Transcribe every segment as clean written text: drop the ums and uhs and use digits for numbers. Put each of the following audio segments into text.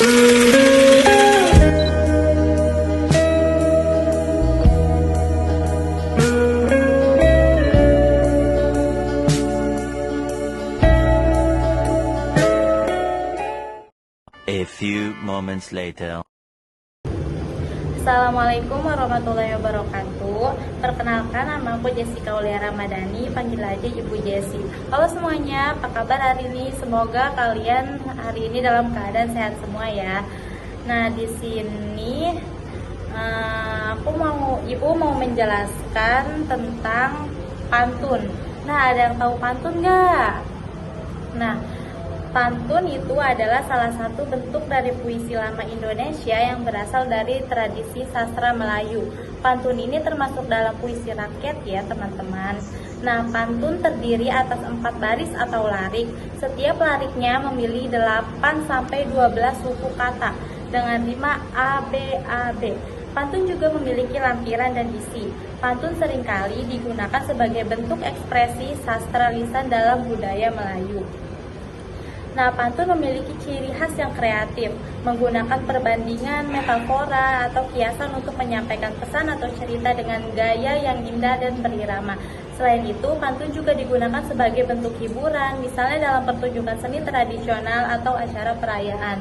A few moments later. Assalamualaikum warahmatullahi wabarakatuh. Perkenalkan, nama aku Jessica Aulia Ramadhani, panggil aja Ibu Jessi. Halo semuanya, apa kabar hari ini? Semoga kalian hari ini dalam keadaan sehat semua ya. Nah, di sini Ibu mau menjelaskan tentang pantun. Nah, ada yang tahu pantun nggak? Nah, pantun itu adalah salah satu bentuk dari puisi lama Indonesia yang berasal dari tradisi sastra Melayu. Pantun ini termasuk dalam puisi rakyat ya teman-teman. Nah, pantun terdiri atas 4 baris atau larik. Setiap lariknya memiliki 8-12 suku kata dengan rima A, B, A, B. Pantun juga memiliki lampiran dan isi. Pantun seringkali digunakan sebagai bentuk ekspresi sastra lisan dalam budaya Melayu. Nah, pantun memiliki ciri khas yang kreatif, menggunakan perbandingan, metafora, atau kiasan untuk menyampaikan pesan atau cerita dengan gaya yang indah dan berirama. Selain itu, pantun juga digunakan sebagai bentuk hiburan, misalnya dalam pertunjukan seni tradisional atau acara perayaan.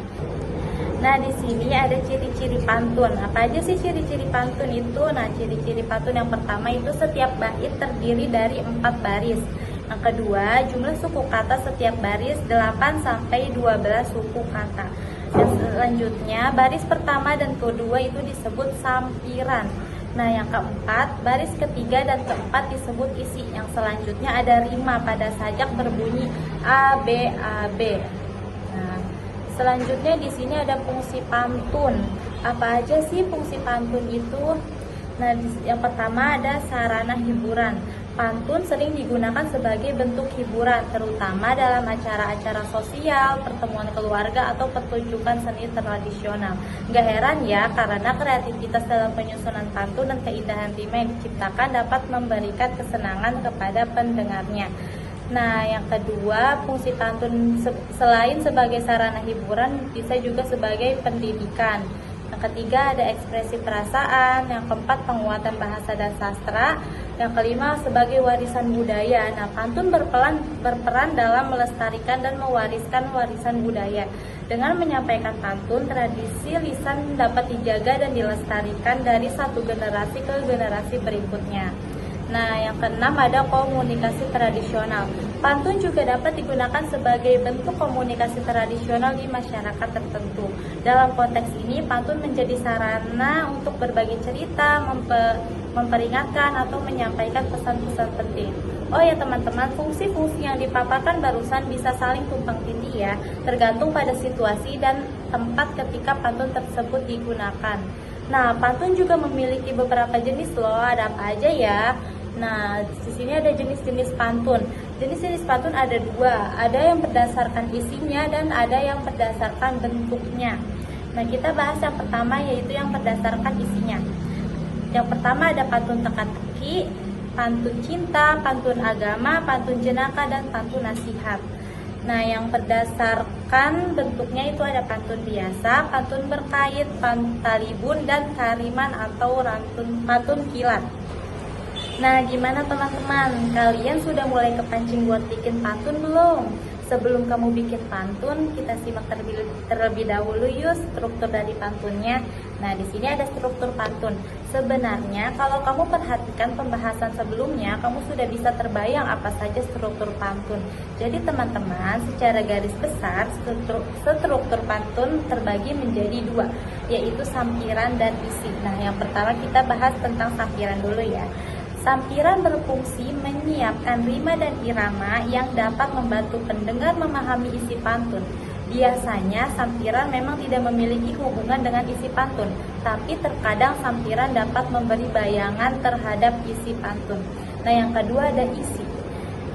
Nah, di sini ada ciri-ciri pantun. Apa aja sih ciri-ciri pantun itu? Nah, ciri-ciri pantun yang pertama itu setiap bait terdiri dari 4 baris. Yang kedua, jumlah suku kata setiap baris 8-12 suku kata. Yang selanjutnya, baris pertama dan kedua itu disebut sampiran. Nah, yang keempat, baris ketiga dan keempat disebut isi. Yang selanjutnya ada rima pada sajak berbunyi A, B, A, B. Nah, selanjutnya di sini ada fungsi pantun. Apa aja sih fungsi pantun itu? Nah, yang pertama ada sarana hiburan. Pantun sering digunakan sebagai bentuk hiburan, terutama dalam acara-acara sosial, pertemuan keluarga, atau pertunjukan seni tradisional. Gak heran ya, karena kreativitas dalam penyusunan pantun dan keindahan rima yang diciptakan dapat memberikan kesenangan kepada pendengarnya. Nah, yang kedua, fungsi pantun selain sebagai sarana hiburan, bisa juga sebagai pendidikan. Yang ketiga ada ekspresi perasaan, yang keempat penguatan bahasa dan sastra, yang kelima sebagai warisan budaya. Nah, pantun berperan dalam melestarikan dan mewariskan warisan budaya. Dengan menyampaikan pantun, tradisi lisan dapat dijaga dan dilestarikan dari satu generasi ke generasi berikutnya. Nah, yang keenam ada komunikasi tradisional. Pantun juga dapat digunakan sebagai bentuk komunikasi tradisional di masyarakat tertentu. Dalam konteks ini, pantun menjadi sarana untuk berbagi cerita, memperingatkan, atau menyampaikan pesan-pesan penting. Oh ya teman-teman, fungsi-fungsi yang dipaparkan barusan bisa saling tumpang tindih ya, tergantung pada situasi dan tempat ketika pantun tersebut digunakan. Nah, pantun juga memiliki beberapa jenis loh, ada apa aja ya? Nah, di sini ada jenis-jenis pantun. Jenis-jenis pantun ada 2, ada yang berdasarkan isinya dan ada yang berdasarkan bentuknya. Nah, kita bahas yang pertama yaitu yang berdasarkan isinya. Yang pertama ada pantun teka-teki, pantun cinta, pantun agama, pantun jenaka, dan pantun nasihat. Nah, yang berdasarkan bentuknya itu ada pantun biasa, pantun berkait, pantalibun, dan kariman atau pantun kilat. Nah, gimana teman-teman? Kalian sudah mulai kepancing buat bikin pantun belum? Sebelum kamu bikin pantun, kita simak terlebih dahulu yuk struktur dari pantunnya. Nah, di sini ada struktur pantun. Sebenarnya kalau kamu perhatikan pembahasan sebelumnya, kamu sudah bisa terbayang apa saja struktur pantun. Jadi teman-teman, secara garis besar struktur pantun terbagi menjadi 2, yaitu sampiran dan isi. Nah, yang pertama kita bahas tentang sampiran dulu ya. Sampiran berfungsi menyiapkan rima dan irama yang dapat membantu pendengar memahami isi pantun. Biasanya sampiran memang tidak memiliki hubungan dengan isi pantun, tapi terkadang sampiran dapat memberi bayangan terhadap isi pantun. Nah, yang kedua ada isi.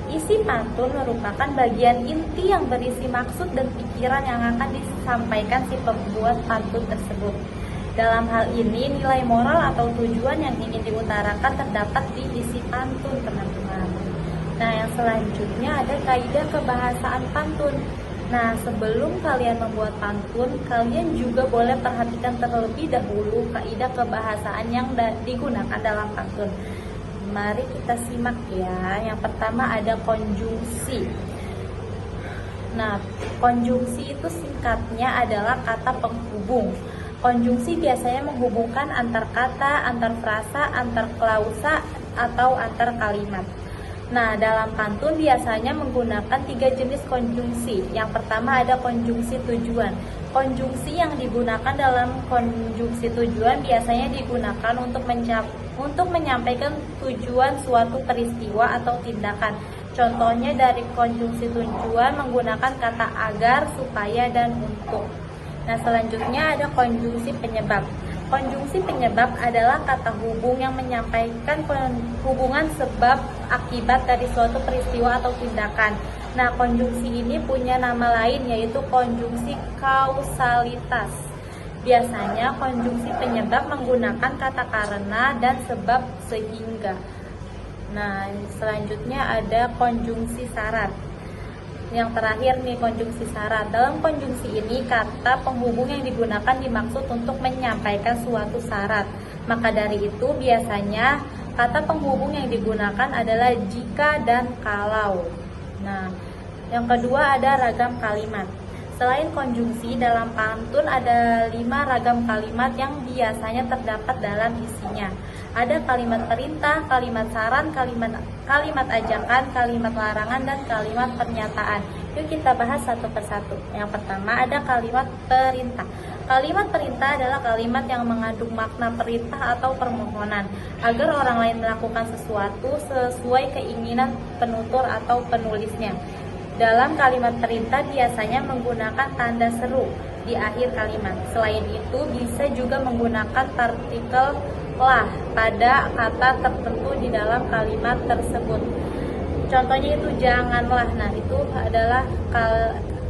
Isi pantun merupakan bagian inti yang berisi maksud dan pikiran yang akan disampaikan si pembuat pantun tersebut. Dalam hal ini, nilai moral atau tujuan yang ingin diutarakan terdapat di isi pantun, teman-teman. Nah, yang selanjutnya ada kaidah kebahasaan pantun. Nah, sebelum kalian membuat pantun, kalian juga boleh perhatikan terlebih dahulu kaidah kebahasaan yang digunakan dalam pantun. Mari kita simak ya. Yang pertama ada konjungsi. Nah, konjungsi itu singkatnya adalah kata penghubung. Konjungsi biasanya menghubungkan antar kata, antar frasa, antar klausa, atau antar kalimat. Nah, dalam pantun biasanya menggunakan 3 jenis konjungsi. Yang pertama ada konjungsi tujuan. Konjungsi yang digunakan dalam konjungsi tujuan biasanya digunakan untuk menyampaikan tujuan suatu peristiwa atau tindakan. Contohnya dari konjungsi tujuan menggunakan kata agar, supaya, dan untuk. Nah, selanjutnya ada konjungsi penyebab. Konjungsi penyebab adalah kata hubung yang menyampaikan hubungan sebab akibat dari suatu peristiwa atau tindakan. Nah, konjungsi ini punya nama lain yaitu konjungsi kausalitas. Biasanya konjungsi penyebab menggunakan kata karena dan sebab sehingga. Nah, selanjutnya ada konjungsi syarat. Yang terakhir nih, konjungsi syarat. Dalam konjungsi ini kata penghubung yang digunakan dimaksud untuk menyampaikan suatu syarat. Maka dari itu biasanya kata penghubung yang digunakan adalah jika dan kalau. Nah, yang kedua ada ragam kalimat. Selain konjungsi, dalam pantun ada 5 ragam kalimat yang biasanya terdapat dalam isinya. Ada kalimat perintah, kalimat saran, kalimat ajakan, kalimat larangan, dan kalimat pernyataan. Yuk kita bahas satu persatu. Yang pertama ada kalimat perintah. Kalimat perintah adalah kalimat yang mengandung makna perintah atau permohonan agar orang lain melakukan sesuatu sesuai keinginan penutur atau penulisnya. Dalam kalimat perintah biasanya menggunakan tanda seru di akhir kalimat. Selain itu bisa juga menggunakan partikel lah pada kata tertentu di dalam kalimat tersebut. Contohnya itu janganlah. Nah, itu adalah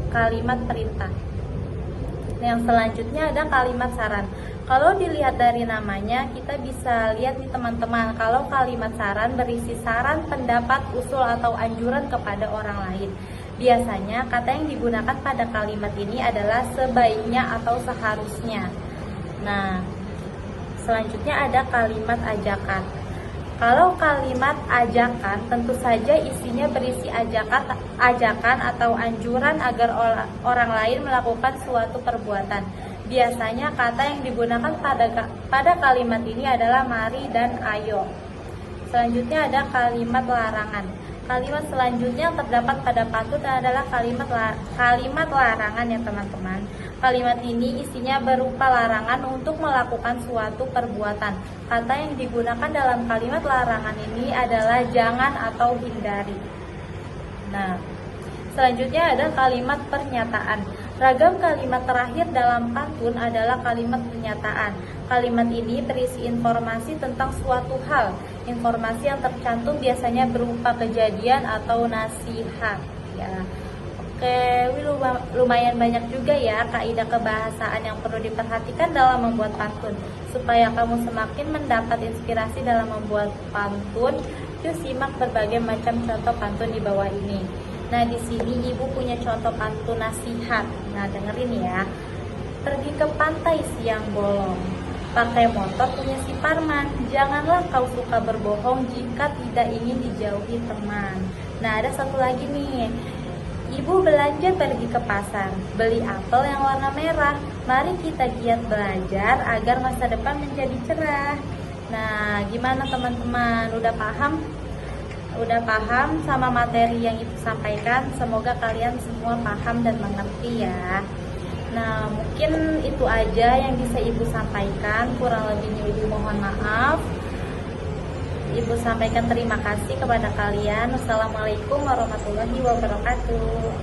kalimat perintah. Yang selanjutnya ada kalimat saran. Kalau dilihat dari namanya, kita bisa lihat nih teman-teman, kalau kalimat saran berisi saran, pendapat, usul, atau anjuran kepada orang lain. Biasanya kata yang digunakan pada kalimat ini adalah sebaiknya atau seharusnya. Nah, selanjutnya ada kalimat ajakan. Kalau kalimat ajakan tentu saja isinya berisi ajakan atau anjuran agar orang lain melakukan suatu perbuatan. Biasanya kata yang digunakan pada kalimat ini adalah mari dan ayo. Selanjutnya ada kalimat larangan. Kalimat selanjutnya yang terdapat pada pantun adalah kalimat larangan ya teman-teman. Kalimat ini isinya berupa larangan untuk melakukan suatu perbuatan. Kata yang digunakan dalam kalimat larangan ini adalah jangan atau hindari. Nah, selanjutnya ada kalimat pernyataan. Ragam kalimat terakhir dalam pantun adalah kalimat pernyataan. Kalimat ini berisi informasi tentang suatu hal. Informasi yang tercantum biasanya berupa kejadian atau nasihat. Ya, oke, lumayan banyak juga ya kaidah kebahasaan yang perlu diperhatikan dalam membuat pantun. Supaya kamu semakin mendapat inspirasi dalam membuat pantun, yuk simak berbagai macam contoh pantun di bawah ini. Nah, di sini ibu punya contoh pantun nasihat. Nah, dengerin ya. Pergi ke pantai siang bolong, pakai motor punya si Parman. Janganlah kau suka berbohong jika tidak ingin dijauhi teman. Nah, ada satu lagi nih. Ibu belanja pergi ke pasar, beli apel yang warna merah. Mari kita giat belajar agar masa depan menjadi cerah. Nah, gimana teman-teman? Udah paham? Udah paham sama materi yang ibu sampaikan? Semoga kalian semua paham dan mengerti ya. Nah, mungkin itu aja yang bisa ibu sampaikan. Kurang lebihnya ibu mohon maaf. Ibu sampaikan terima kasih kepada kalian. Wassalamualaikum warahmatullahi wabarakatuh.